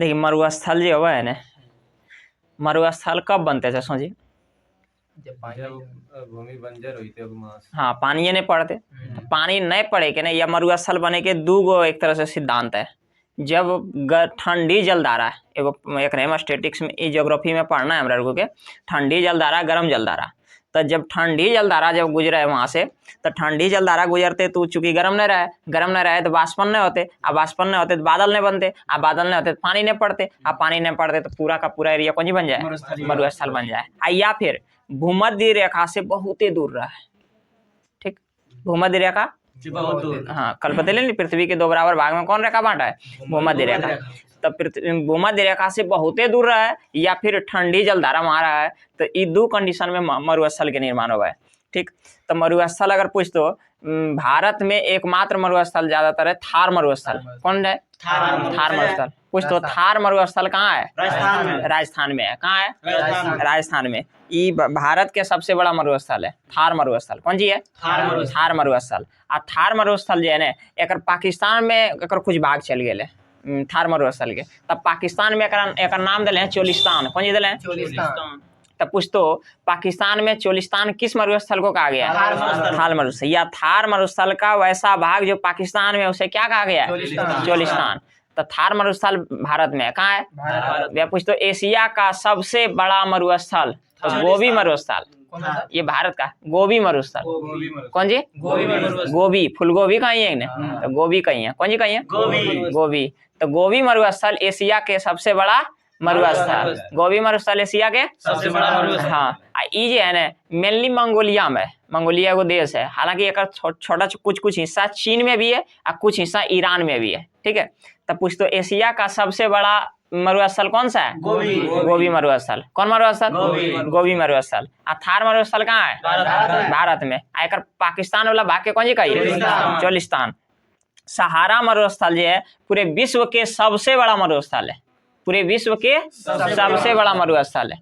देखिए मरुस्थल जो है ना, मरुस्थल कब बनते थे सोचिए? जब भूमि बंजर हुई थी हाँ, पानी नहीं पड़ते, तो पानी नहीं पड़े के ना या मरुस्थल बने के दू गो एक तरह से सिद्धांत है। जब ठंडी जलधारा एगो एक हेमास्टेटिक्स में ज्योग्राफी में पढ़ना है हमरा के, ठंडी जलधारा गर्म जलधारा। तो जब ठंडी जलधारा जब गुजरे वहां से, तो ठंडी जलधारा गुजरते तो चूंकि गर्म नहीं रहे तो वाष्पन नहीं होते, अब वाष्पन नहीं होते तो बादल नहीं बनते, अब बादल नहीं होते तो पानी नहीं पड़ते, अब पानी नहीं पड़ते तो पूरा का पूरा एरिया कौन सी बन जाए? मरुस्थल बन जाए। या फिर भूमध्य रेखा से बहुत ही दूर रहा है, ठीक, भूमध्य रेखा बहुत दूर। हाँ, कल बतेले नहीं, पृथ्वी के 2 बराबर भाग में कौन रेखा बांटा है? भूमध्य रेखा। तब भूमध्य रेखा से बहुत दूर रहा है या फिर ठंडी जलधारा वहां रहा है, तो ये दो कंडीशन में मरुस्थल के निर्माण हुआ है, ठीक। तो मरुस्थल अगर पूछ तो भारत में एकमात्र मरुस्थल ज्यादातर है थार मरुस्थल। कौन है? थार मरुस्थल। पूछ तो थार मरुस्थल कहाँ है? राजस्थान में है। कहाँ है? राजस्थान में। ये भारत के सबसे बड़ा मरुस्थल है थार मरुस्थल। कौन जी है? थार मरुस्थल। आ थार मरुस्थल जो है ना, एक पाकिस्तान में एक कुछ भाग चल गए थार मरुस्थल के, तब पाकिस्तान में एक नाम दिले चोलिस्तान। कौन जी दिले? चोलिस्तान। तब पूछ तो पाकिस्तान में चोलिस्तान किस मरुस्थल को कहा गया? थार मरुस्थल। या थार मरुस्थल का वैसा भाग जो पाकिस्तान में, उसे क्या कहा गया? चोलिस्तान। तो थार मरुस्थल भारत में है। कहाँ है? पूछ तो एशिया का सबसे बड़ा मरुस्थल तो गोबी मरुस्थल, ये भारत का गोबी मरुस्थल। कौन जी? गोबी। फूल गोभी कहीं है ना, तो गोबी कहीं है। कौन जी कहीं है? गोबी। तो गोबी मरुस्थल एशिया के सबसे बड़ा मरुस्थल। गोबी मरुस्थल एशिया के सबसे बड़ा मरुस्थल। हाँ, ये जो है ना मेनली मंगोलिया में, मंगोलिया को देश है। हालांकि एक छोटा कुछ हिस्सा चीन में भी है और कुछ हिस्सा ईरान में भी है, ठीक है। तब पूछ तो एशिया का सबसे बड़ा मरुस्थल कौन सा है? गोबी मरुस्थल। कौन मरुस्थल? गोबी मरुस्थल। आ थार मरुस्थल कहाँ है? भारत में। एक पाकिस्तान वाला भाग के कौन जी कही? चोलिस्तान। सहारा मरुस्थल जो है पूरे विश्व के सबसे बड़ा मरुस्थल है, पूरे विश्व के सबसे बड़ा मरुस्थल है।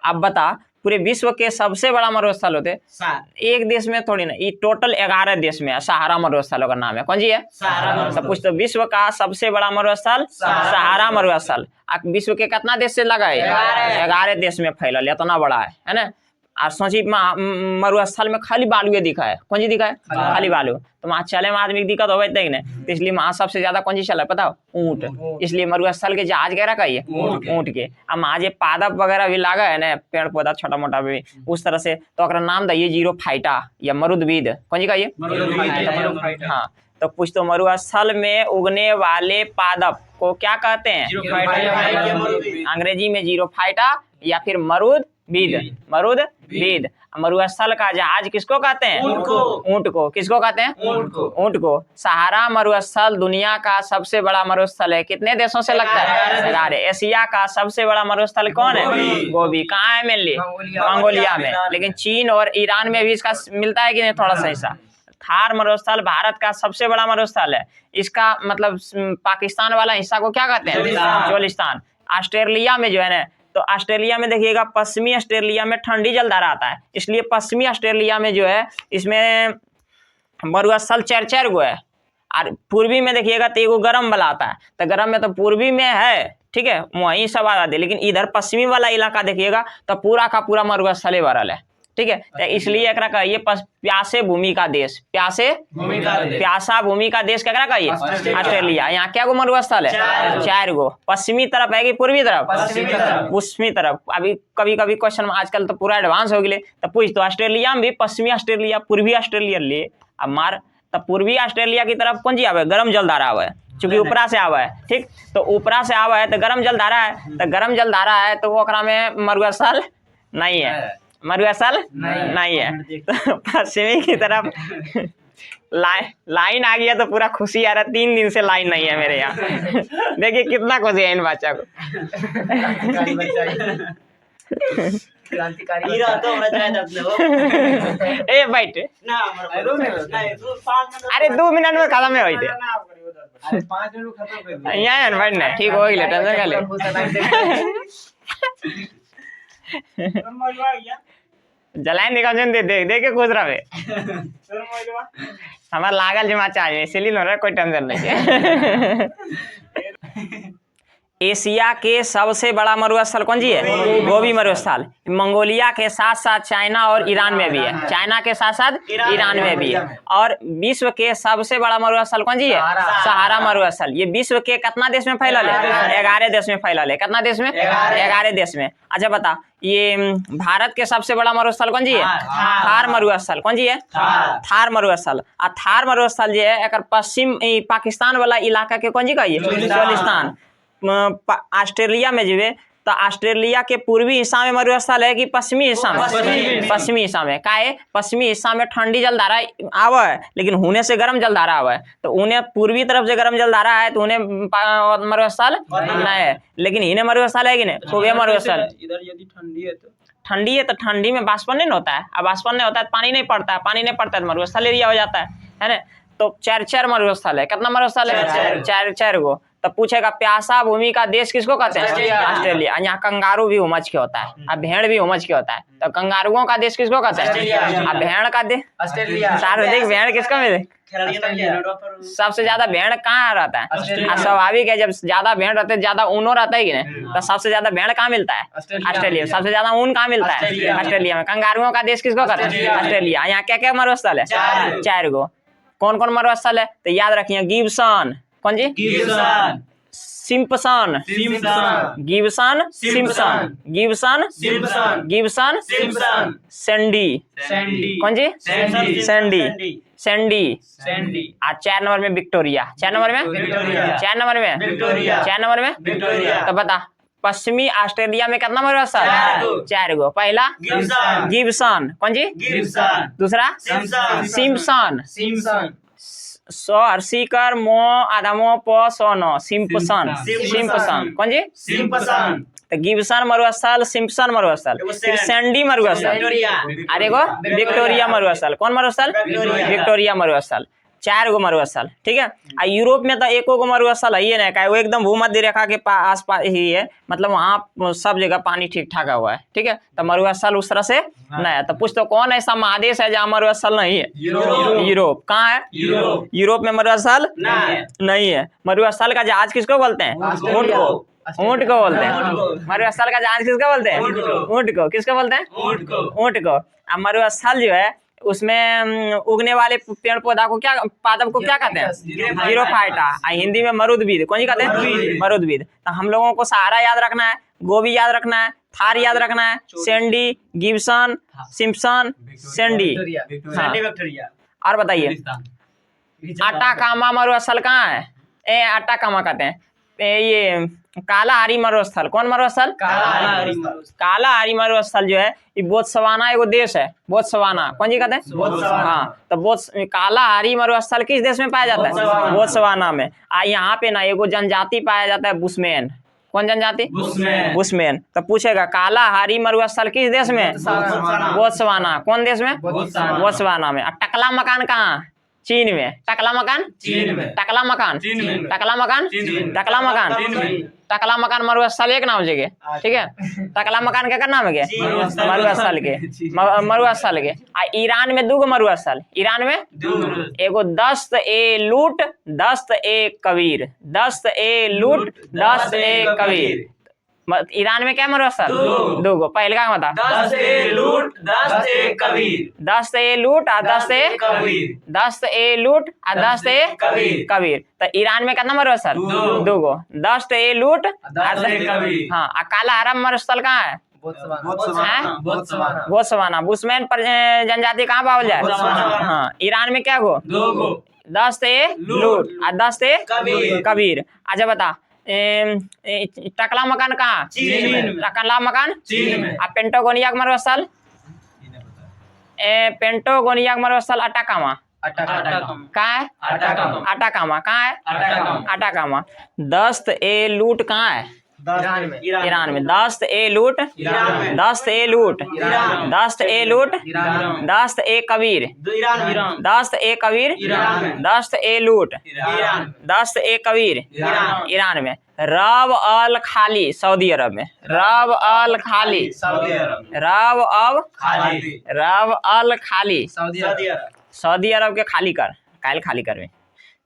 अब बता, पूरे विश्व के सबसे बड़ा मरुस्थल होते एक देश में थोड़ी ना, ये टोटल 11 देश में है सहारा मरुस्थल का नाम है। कौन जी है? सब कुछ। तो विश्व का सबसे बड़ा मरुस्थल सहारा मरुस्थल। विश्व के कितना देश से लगा है? 11 देश में फैलल, इतना बड़ा है ना। और सोची मरुस्थल में खाली बालुए दिखा है। कौन जी दिखा है? खाली बालू। तो वहाँ चले में आदमी की दिक्कत हो गई ना, तो इसलिए वहाँ सबसे ज्यादा कौन चीज चला पता हो? ऊँट। इसलिए मरुस्थल के जहाज कह रखा है ऊँट के। अब वहाँ जो पादप वगैरह भी लगा है ना, पेड़ पौधा छोटा मोटा भी उस तरह से, तो अगर नाम दिए जीरोफाइटा या मरुदविद। कौन जी कहिए? हाँ, तो पूछ तो मरुस्थल में उगने वाले पादप को क्या कहते हैं? अंग्रेजी में जीरोफाइटा या फिर मरुदविद। मरुदविद। मरुस्थल का जहाज किसको कहते हैं? ऊँट को। किसको कहते हैं? ऊँट को। सहारा मरुस्थल दुनिया का सबसे बड़ा मरुस्थल है। कितने देशों से लगता है? 11। एशिया का सबसे बड़ा मरुस्थल कौन है? गोबी। कहाँ है? मेनली मंगोलिया में। लेकिन चीन और ईरान में भी इसका मिलता है कि नहीं थोड़ा सा हिस्सा। थार मरुस्थल भारत का सबसे बड़ा मरुस्थल है। इसका मतलब पाकिस्तान वाला हिस्सा को क्या कहते हैं? चोलिस्तान। ऑस्ट्रेलिया में जो है ना, तो ऑस्ट्रेलिया में देखिएगा पश्चिमी ऑस्ट्रेलिया में ठंडी जलधारा आता है, इसलिए पश्चिमी ऑस्ट्रेलिया में जो है इसमें मरुस्थल 4 गो है। और पूर्वी में देखिएगा तो एगो गर्म वाला आता है, तो गर्म में तो पूर्वी में है, ठीक है, वहीं सब आ जाते। लेकिन इधर पश्चिमी वाला इलाका देखिएगा तो पूरा का पूरा मरुस्थल भरल है, ठीक है। तो इसलिए एकरा कहिए प्यासे भूमि का देश। प्यासा भूमि का देश केकरा कहिए? ऑस्ट्रेलिया। यहाँ क्या गो मरुस्थल है? 4 गो। पश्चिमी तरफ है कि पूर्वी तरफ? पश्चिमी तरफ। अभी कभी कभी क्वेश्चन में आजकल तो पूरा एडवांस हो गए, तो पूछ तो ऑस्ट्रेलिया में भी पश्चिमी ऑस्ट्रेलिया पूर्वी ऑस्ट्रेलिया लिए अब मार, तब पूर्वी ऑस्ट्रेलिया की तरफ कौन सी आवे? गर्म जलधारा आवे, चूंकि ऊपरा से आवा है, ठीक। तो ऊपरा से आवा है तो गर्म जलधारा है, तो गर्म जलधारा है तो वो ओकरा में मरुस्थल नहीं है। मरुस्थल नहीं है। तो पश्चिमी की तरफ लाइन आ गया तो पूरा खुशी आ रहा है। 3 दिन से लाइन नहीं है मेरे यहाँ। देखिए कितना खुशी है इन बच्चा को। ए बैठ, अरे 2 मिनट में खत्म है वही। 5 मिनट खत्म कर दिया। यहाँ है बैठ ना, ठीक हो गई टेंशन कर ले। जलाइन निकाल दे दे के खुश रहे। हमारा लागल जमा चाहिए, इसलिए ना कोई टेंशन नहीं है। एशिया के सबसे बड़ा मरुस्थल कौन जी है? गोबी मरुस्थल। मंगोलिया के साथ साथ चाइना और ईरान में भी है, चाइना के साथ साथ ईरान में भी है। और विश्व के सबसे बड़ा मरुस्थल कौन जी है? सहारा मरुस्थल। ये विश्व के कितना देश में फैलल है? 11 देश में फैलल है। कितना देश में? 11 देश में। अच्छा बता, ये भारत के सबसे बड़ा मरुस्थल कौन जी है? थार मरुस्थल। कौन जी है? थार मरुस्थल। आ थार मरुस्थल जो है एक पश्चिम पाकिस्तान वाला इलाका के कौन जी का? बलूचिस्तान। ऑस्ट्रेलिया में जो है तो ऑस्ट्रेलिया के पूर्वी हिस्सा में मरुस्थल है कि पश्चिमी हिस्सा में? पश्चिमी हिस्सा में। का है? पश्चिमी हिस्सा में ठंडी जलधारा आवा है, लेकिन होने से गर्म जलधारा आवा है। तो उन्हें पूर्वी तरफ से गर्म जलधारा है तो उन्हें मरुस्थल नहीं है, लेकिन इन्हें मरुस्थल है कि नहीं? तो ये मरुस्थल। इधर यदि ठंडी है तो ठंडी में बाष्पन नहीं होता है, अब बाष्पन नहीं होता है तो पानी नहीं पड़ता है, पानी नहीं पड़ता है तो मरुस्थल एरिया हो जाता है ना। तो 4 मरुस्थल है। कितना मरुस्थल है? 4 गो। तो पूछेगा प्यासा भूमि का देश किसको कहते हैं? ऑस्ट्रेलिया। यहाँ कंगारू भी उमज के होता है, अब भेड़ भी उमज के होता है, तो कंगारुओं का देश किसको कहते हैं? अब भेड़ का देश ऑस्ट्रेलिया। देख भेड़ किसका मिले? सबसे ज्यादा भेड़ कहाँ रहता है? स्वाभाविक है, जब ज्यादा भेड़ रहते ज्यादा ऊनो रहता है कि नहीं? तो सबसे ज्यादा भेड़ कहाँ मिलता है? ऑस्ट्रेलिया। सबसे ज्यादा ऊन कहाँ मिलता है? ऑस्ट्रेलिया में। कंगारुओं का देश किसको कहते हैं? ऑस्ट्रेलिया। यहाँ क्या क्या मरुस्थल है? 4 गो। कौन कौन मरुस्थल है? तो याद रखिए, गिब्सन। कौन जी? Simpson. Gibson Simpson. Gibson Sandy. कौन जी? सैंडी। आ 4 नंबर में विक्टोरिया। 4 नंबर में तो बता, पश्चिमी ऑस्ट्रेलिया में कितना मरुस्थल? 4 गो। पहला गिब्सन। कौन जी? दूसरा सिम्पसन। सीकर मो आधा मो प सो नो सिम्पसन। कौन जी? तो गिब्सन मरुस्थल, सिम्पसन मरुस्थल, फिर सैंडी मरुस्थल, अरे गो विक्टोरिया मरुस्थल। कौन मरुस्थल? विक्टोरिया मरुस्थल। 4 गो मरुस्थल। ठीक है। आ यूरोप में तो एको गो मरुस्थल है ना, का वो एकदम भूमध्य रेखा के आस पास ही है, मतलब वहाँ सब जगह पानी ठीक ठाक हुआ है। ठीक है। तो मरुस्थल उस तरह से नहीं है। तो पूछ तो कौन ऐसा महादेश है जहाँ मरुस्थल नहीं है? यूरोप। कहाँ है? यूरोप में मरुस्थल नहीं है। मरुस्थल का जहाज किसको बोलते हैं? ऊँट को। ऊँट को बोलते हैं। मरुस्थल का जहाज किसको बोलते हैं? ऊँट को। किसको बोलते हैं? ऊँट को। अब मरुस्थल जो है उसमें उगने वाले पेड़ पौधा को क्या, पादप को क्या कहते हैं? जीरोफाइटा। हिंदी में मरुद्भिद। कौन जी कहते हैं? मरुद्भिद। तो हम लोगों को सहारा याद रखना है, गोबी याद रखना है, थार याद रखना है, सैंडी, गिब्सन, सिम्पसन, सैंडी। और बताइए, अटाकामा मरुस्थल कहाँ है? अटाकामा कहते हैं। ये कालाहारी मरुस्थल। कौन मरुस्थल? कालाहारी मरुस्थल जो है ये बोत्सवाना एगो देश है। बोत्सवाना। कौन जी कहते हैं? हाँ। तो कालाहारी मरुस्थल किस देश में पाया जाता है? बोत्सवाना में। यहाँ पे ना एगो जनजाति पाया जाता है, बुशमैन। कौन जनजाति? बुशमैन। तो पूछेगा कालाहारी मरुस्थल किस देश में? बोत्सवाना। कौन देश में? बोत्सवाना में। टकला मकान कहाँ? चीन में। टकला मकान टकला मकान मरुस्थल एक नाम जगह। ठीक है। टकला मकान के नाम है मरुस्थल के। ईरान में 2 गो मरुस्थल। ईरान में एगो दस्त ए लूट, दस्त ए कबीर। दस्त ए लूट, दस्त ए कबीर। ईरान में क्या मरुस्थल? 2 गो। पहले का बता? दस्त ए लूट, दस्त ए कबीर। दस्त ए लूट और दस्त ए कबीर। दस्त ए लूट और दस्त ए कबीर। तो ईरान में कितना मरुस्थल? 2 गो। दस्त ए लूट, दस्त ए कबीर। हाँ। कालाहारी मरुस्थल कहाँ है? बोत्सवाना। बुशमैन पर जनजाति कहाँ पावल जाए? हाँ। ईरान में क्या गो? 2 गो। दस्त ए लूट और दस्त ए कबीर। अच्छा बता, टकला मकान कहाँ? टकला मकान चीन में। पेंटागोनिया मरुस्थल? पेंटागोनिया मरुस्थल अटाकामा। कहाँ है? अटाकामा। कहाँ है? अटाकामा। दस्त ए लूट कहाँ है? ईरान में। दस्त ए लूट, दस्त ए लूट, दस्त ए लूट, दस्त ए कबीर, दस्त ए कबीर, दस्त ए लूट, दस्त ए कबीर ईरान में। रब अल खाली सऊदी अरब में। रब अल खाली, रब अल खाली सऊदी अरब के खाली कर, कायल खाली करवे।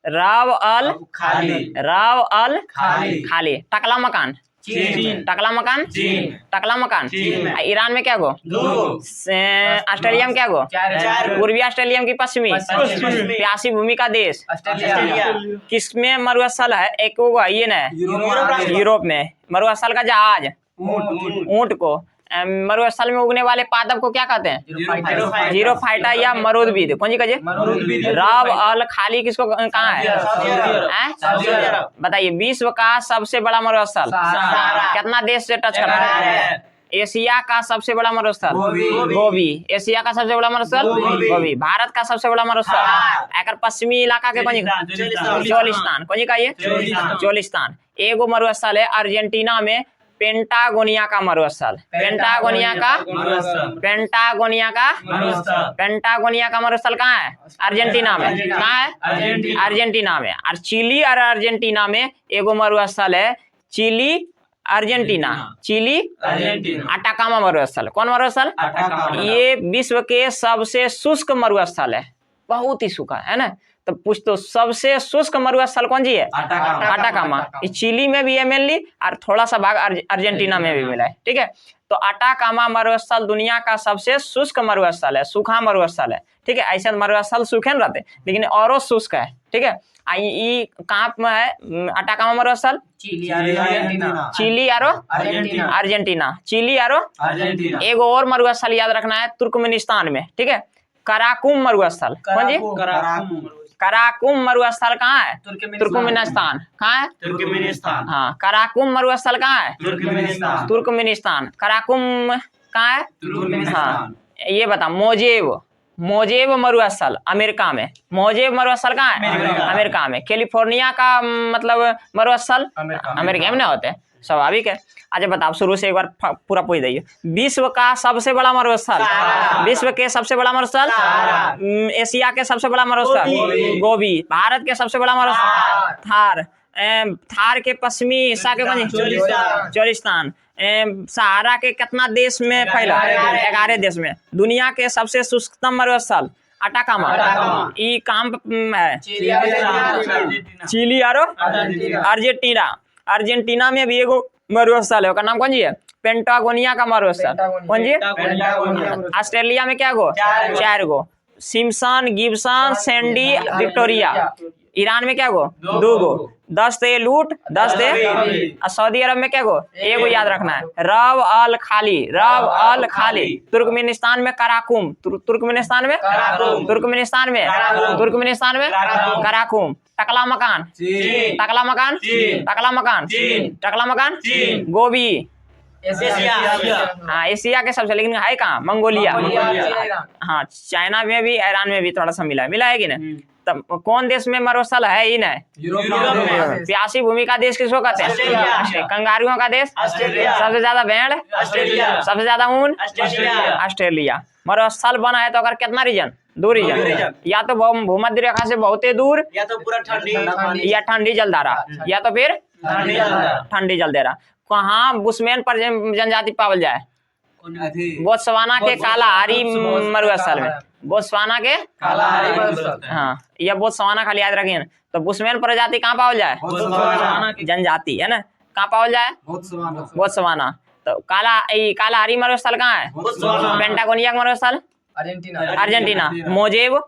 राव अल खाली राव अल खाली खाली। टकला मकान चीन टकला मकान चीन टकला मकान चीन। ईरान में क्या गो दो ऑस्ट्रेलिया में क्या गो चार पूर्वी ऑस्ट्रेलिया में की पश्चिमी पश्चिमी। प्यासी भूमि का देश ऑस्ट्रेलिया किसमें मरुस्थल है एक को ये न यूरोप यूरोप में मरुस्थल का जहाज ऊंट ऊंट को मरुस्थल में उगने वाले पादप को क्या कहते हैं जीरो फाइटा या मरुदबीद कौन जी कहे राव अल खाली किसको कहाँ है सऊदी हैं? अरब बताइए विश्व का सबसे बड़ा मरुस्थल सहारा। कितना देश से टच करता है एशिया का सबसे बड़ा मरुस्थल गोबी एशिया का सबसे बड़ा मरुस्थल गोबी भारत का सबसे बड़ा मरुस्थल एकर पश्चिमी इलाका के कौन चोलिस्तान कौन जी का ये चोलिस्तान। एगो मरुस्थल है अर्जेंटीना में पेंटागोनिया का मरुस्थल पेंटागोनिया का मरुस्थल कहाँ है अर्जेंटीना में कहाँ है अर्जेंटीना में। और चिली और अर्जेंटीना में एगो मरुस्थल है चिली अर्जेंटीना अटाकामा मरुस्थल कौन मरुस्थल ये विश्व के सबसे शुष्क मरुस्थल है बहुत ही सूखा है ना। तो पूछ तो सबसे शुष्क मरुस्थल कौन जी है अटाकामा। ये चिली में भी है मेनली और थोड़ा सा भाग अर्जेंटीना में भी मिला है ठीक है। तो अटाकामा मरुस्थल दुनिया का सबसे शुष्क मरुस्थल है सूखा मरुस्थल है ठीक है। ऐसे मरुस्थल सूखे न रहते लेकिन औरों शुष्क है ठीक है। कहाँ में है अटाकामा मरुस्थल चिली आरो अर्जेंटीना चिली आरो एगो और मरुस्थल याद रखना है तुर्कमेनिस्तान में ठीक है। कराकुम मरुस्थल कौन जी कराकुम मरुस्थल कहाँ है तुर्कमेनिस्तान कहाँ है तुर्कमेनिस्तान हाँ कराकुम मरुस्थल कहाँ है तुर्कमेनिस्तान कराकुम कहाँ है हाँ ये बता मोजेब मरुस्थल अमेरिका में मोजेब मरुस्थल कहाँ है अमेरिका में। कैलिफोर्निया का मतलब मरुस्थल अमेरिका में ना होते स्वाभाविक है। अच्छा बताओ शुरू से एक बार पूरा पूछ दिए विश्व का सबसे बड़ा मरुस्थल विश्व के सबसे बड़ा मरुस्थल एशिया के सबसे बड़ा मरुस्थल गोबी भारत के सबसे बड़ा मरुस्थल थार के पश्चिमी हिस्सा के कौन चोलिस्तान सहारा के कितना देश में फैला 11 देश में। दुनिया के सबसे शुष्कतम मरुस्थल अटाकामा ई काम है चिली और अर्जेंटीना में भी एगो मरुस्थल है नाम कौन जी है पेंटागोनिया का मरुस्थल कौन जी ऑस्ट्रेलिया में क्या गो 4 गो Simpson Gibson Sandy Victoria. Iran में क्या गो 2 गो 10 थे लूट 10 थे। सऊदी अरब में क्या गो एगो याद रखना है रव अल खाली। तुर्कमेनिस्तान में कराकुम तुर्कमेनिस्तान में कराकुम। टकला मकान गोबी हाँ एशिया के सबसे लेकिन है कहाँ मंगोलिया हाँ चाइना में भी ईरान में भी थोड़ा सा मिला है कि ना। तब कौन देश में मरुस्थल है ही ना प्यासी भूमि का देश किसको कहते हैं कंगारुओं का देश सबसे ज्यादा भेड़ सबसे ज्यादा ऊन ऑस्ट्रेलिया। मरुस्थल बना है तो अगर कितना रीजन 2 रीजन या तो भूमध्य रेखा से बहुत दूर या तो पूरा ठंडी या ठंडी जलधारा या तो फिर ठंडी जलधारा। कहाँ बुशमैन पर जनजाति पावल जाए बोत्सवाना के कालाहारी मरुस्थल में बोत्सवाना के हाँ या बोत्सवाना खाली याद रखिए तो बुशमैन प्रजाति कहाँ पावल जाए जनजाति है ना कहाँ पावल जाए बोत्सवाना। तो कालाहारी मरुस्थल कहाँ है पेंटागोनिया मरुस्थल Argentina Mojave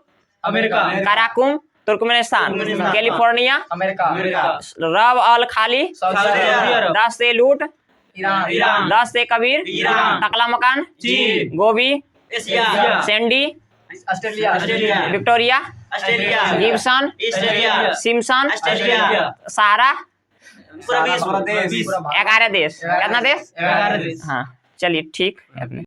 America Karakum Turkmenistan California Rub al खाली 10 से लूट 10 से कबीर टकला मकान गोबी सैंडी विक्टोरिया गिब्सन सिम्सन सहारा 11 देश कितना देश हाँ चलिए ठीक है।